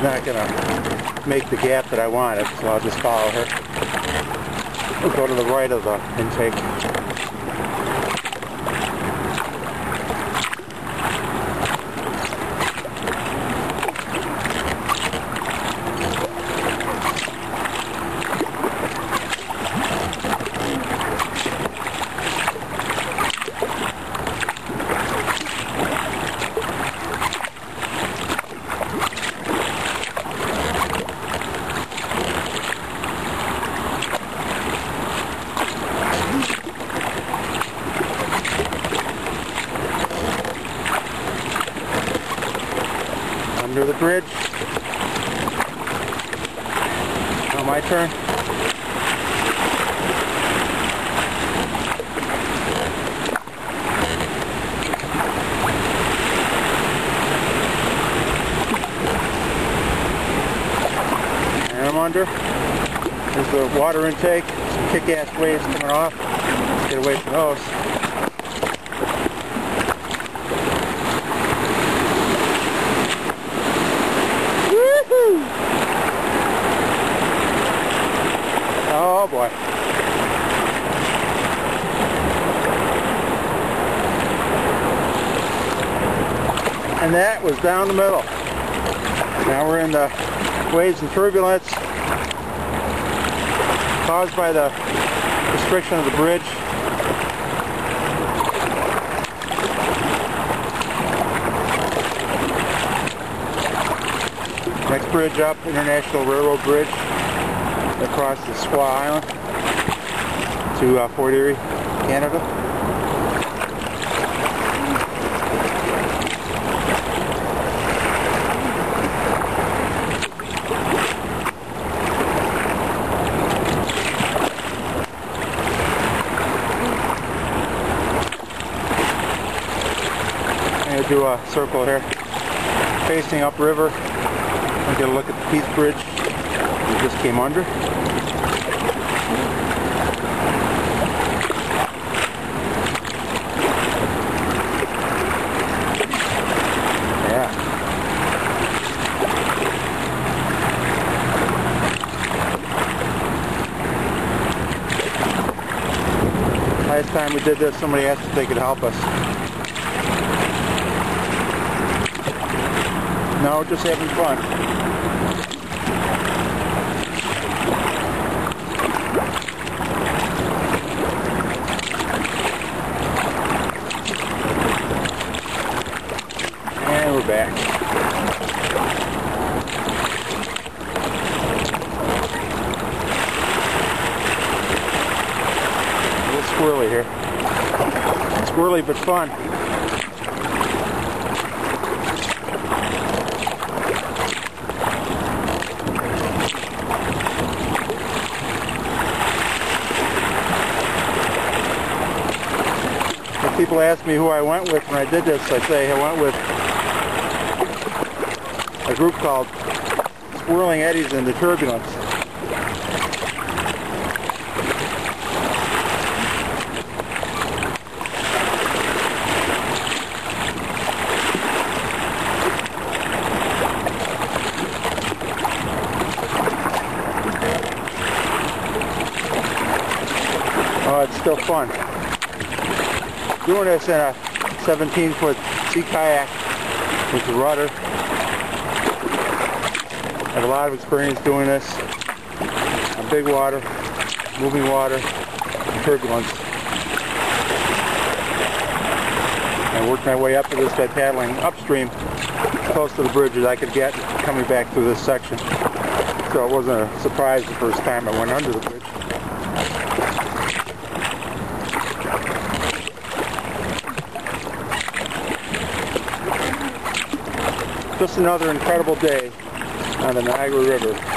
not going to make the gap that I wanted, so I'll just follow her. We'll go to the right of the intake. Under the bridge. Now my turn. And I'm under. There's the water intake. Some kick-ass waves coming off. Let's get away from those. Oh boy. And that was down the middle. Now we're in the waves and turbulence caused by the restriction of the bridge. Next bridge up, International Railroad Bridge, across the Squaw Island to Fort Erie, Canada. I'm going to do a circle here, facing upriver. I'll get a look at the Peace Bridge we just came under. Yeah. Last time we did this, somebody asked if they could help us. No, just having fun. And we're back. A little squirrely here. Squirrely but fun. People ask me who I went with when I did this. I say I went with a group called Swirling Eddies in the Turbulence. Oh, it's still fun. Doing this in a 17-foot sea kayak with the rudder. I have a lot of experience doing this on big water, moving water, and turbulence. I worked my way up to this by paddling upstream as close to the bridge as I could get coming back through this section. So it wasn't a surprise the first time I went under the bridge. Just another incredible day on the Niagara River.